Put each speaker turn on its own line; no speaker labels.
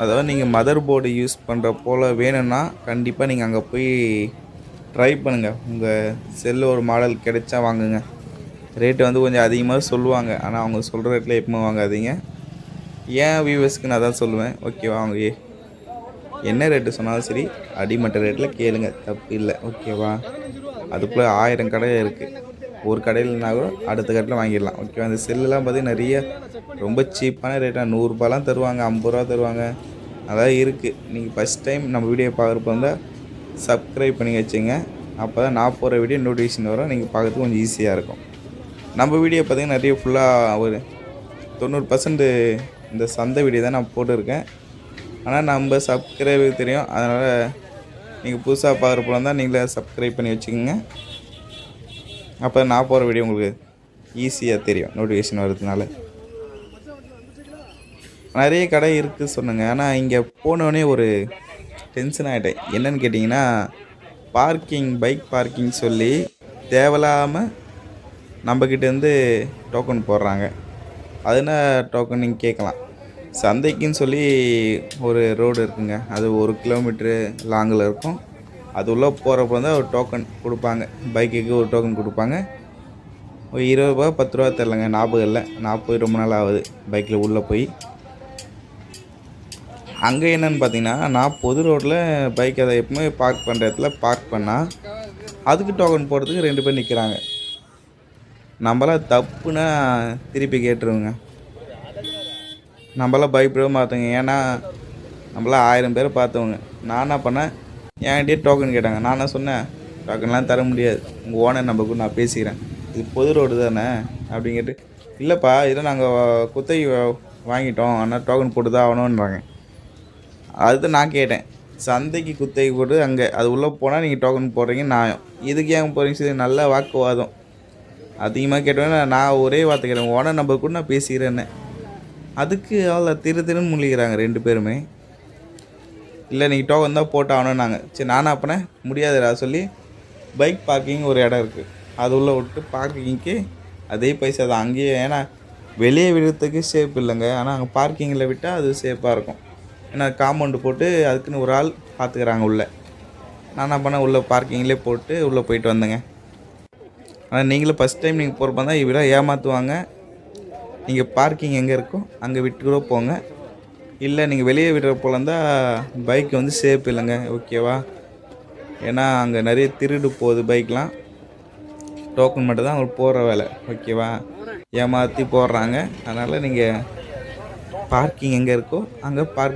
அதாவது நீங்கள் mother board use பண்ணுற போல் வேணும்னா கண்டிப்பாக நீங்கள் அங்கே போய் ட்ரை பண்ணுங்கள். உங்கள் செல்லு ஒரு மாடல் கிடைச்சா வாங்குங்க. ரேட்டு வந்து கொஞ்சம் அதிகமாக சொல்லுவாங்க. ஆனால் அவங்க சொல்கிற ரேட்டில் எப்பவுமே வாங்காதீங்க. ஏன் வியூவர்ஸ்க்கு நான் தான் சொல்லுவேன். ஓகேவா? அவங்க என்ன ரேட்டு சொன்னாலும் சரி அடிமட்ட ரேட்டில் கேளுங்க, தப்பு இல்லை. ஓகேவா? அதுக்குள்ளே 1000 கடை இருக்குது. ஒரு கடையில்னா கூட அடுத்த கடையில் வாங்கிடலாம். ஓகேவா? அந்த செல்லுலாம் பார்த்தீங்கன்னா நிறைய ரொம்ப சீப்பான ரேட்டாக ₹100 தருவாங்க, ₹50 தருவாங்க. அதான் இருக்குது. நீங்கள் ஃபஸ்ட் டைம் நம்ம வீடியோ பார்க்குறப்ப வந்தால் சப்ஸ்கிரைப் பண்ணி வச்சுங்க. அப்போ தான் நான் போகிற வீடியோ நோட்டிஃபிகேஷன் வரும். நீங்கள் பார்க்குறதுக்கு கொஞ்சம் ஈஸியாக இருக்கும். நம்ம வீடியோ பார்த்திங்கன்னா நிறைய ஃபுல்லாக ஒரு 90% இந்த சந்தை வீடியோ தான் நான் போட்டிருக்கேன். ஆனால் நம்ம சப்ஸ்கிரைபருக்கு தெரியும். அதனால் நீங்கள் புதுசாக பார்க்குறப்ப தான் நீங்களே சப்ஸ்கிரைப் பண்ணி வச்சுக்கோங்க. அப்போ நான் போகிற வீடியோ உங்களுக்கு ஈஸியாக தெரியும் நோட்டிஃபிகேஷன் வர்றதுனால. நிறைய கடை இருக்குது சொன்னேங்க. ஆனால் இங்கே போனோடனே ஒரு டென்ஷன் ஆகிட்டேன். என்னென்னு கேட்டிங்கன்னா, பைக் பார்க்கிங் சொல்லி தேவையில்லாமல் நம்மக்கிட்டேருந்து டோக்கன் போடுறாங்க. அது என்ன டோக்கன் நீங்கள் கேட்கலாம். சந்தைக்குன்னு சொல்லி ஒரு ரோடு இருக்குங்க. அது 1 கிலோமீட்ரு லாங்கில் இருக்கும். அது உள்ளே போகிறப்ப வந்து ஒரு டோக்கன் கொடுப்பாங்க. பைக்குக்கு ஒரு டோக்கன் கொடுப்பாங்க. ஒரு ₹20 ₹10 தெரிலங்க, ஞாபகம் இல்லை. நான் போய் ரொம்ப நாள் ஆகுது பைக்கில் உள்ளே போய். அங்கே என்னென்னு பார்த்தீங்கன்னா, நான் பொது ரோட்டில் பைக் அதை எப்பவுமே பார்க் பண்ணுற இடத்துல பார்க் பண்ணால் அதுக்கு டோக்கன் போடுறதுக்கு 2 பேர் நிற்கிறாங்க. நம்மளாம் தப்புன்னா திருப்பி கேட்டுருவோங்க. நம்மளாம் பயப்படவே மாட்டோங்க. ஏன்னா நம்மளாம் 1000 பேரை பார்த்தவங்க. நான் என்ன பண்ணேன், என்கிட்டயே டோக்கன் கேட்டாங்க. நான் என்ன சொன்னேன், டோக்கன்லாம் தர முடியாது, உங்கள் ஓனர் நம்பருக்கு நான் பேசிக்கிறேன், இது பொது ரோடு தானே அப்படின்னு கேட்டு, இல்லைப்பா இதெல்லாம் நாங்கள் குத்தகை வாங்கிட்டோம், ஆனால் டோக்கன் போட்டு தான் ஆகணுன்றாங்க. அதுதான் நான் கேட்டேன், சந்தைக்கு குத்தகை போட்டு அங்கே அது உள்ளே போனால் நீங்கள் டோக்கன் போடுறீங்க நியாயம், இதுக்கு ஏன் போகிறீங்க? சரி, நல்ல வாக்குவாதம் அதிகமாக கேட்டோன்னா நான் ஒரே வார்த்தை கேட்டேன், ஓனர் நம்பர் கூட நான் பேசிக்கிறேன்னு. அதுக்கு அவ்வளோ திருன்னு முழிக்கிறாங்க 2 பேருமே. இல்லை நீங்கள் டோக்கன் தான் போட்டு ஆகணுன்னாங்க. சரி, நானும் அப்போனே முடியாதுடா சொல்லி பைக் பார்க்கிங் ஒரு இடம் இருக்குது, அது உள்ளே விட்டு பார்க்கிங்க்கு அதே பைசா தான் அங்கேயே. ஏன்னா வெளியே விடுறதுக்கு சேஃப் இல்லைங்க, ஆனால் அங்கே பார்க்கிங்கில் விட்டால் அது சேஃபாக இருக்கும். ஏன்னா காம்பவுண்டு போட்டு அதுக்குன்னு ஒரு ஆள் பார்த்துக்கிறாங்க உள்ளே. நான் என்ன பண்ணேன், உள்ளே பார்க்கிங்லேயே போட்டு உள்ளே போயிட்டு வந்தேங்க. ஆனால் நீங்களும் ஃபஸ்ட் டைம் நீங்கள் போகிறப்ப தான் இவ்வளோ ஏமாற்றுவாங்க. நீங்கள் பார்க்கிங் எங்கே இருக்கோ அங்கே விட்டு கூட போங்க. இல்லை நீங்கள் வெளியே விடுற போல இருந்தால் பைக் வந்து சேஃப் இல்லைங்க. ஓகேவா? ஏன்னா அங்கே நிறைய திருடு போகுது பைக்லாம். டோக்கன் மட்டும் தான் அவங்களுக்கு போடுற வேலை. ஓகேவா? ஏமாற்றி போடுறாங்க. அதனால் நீங்கள் பார்க்கிங் எங்கே இருக்கோ அங்கே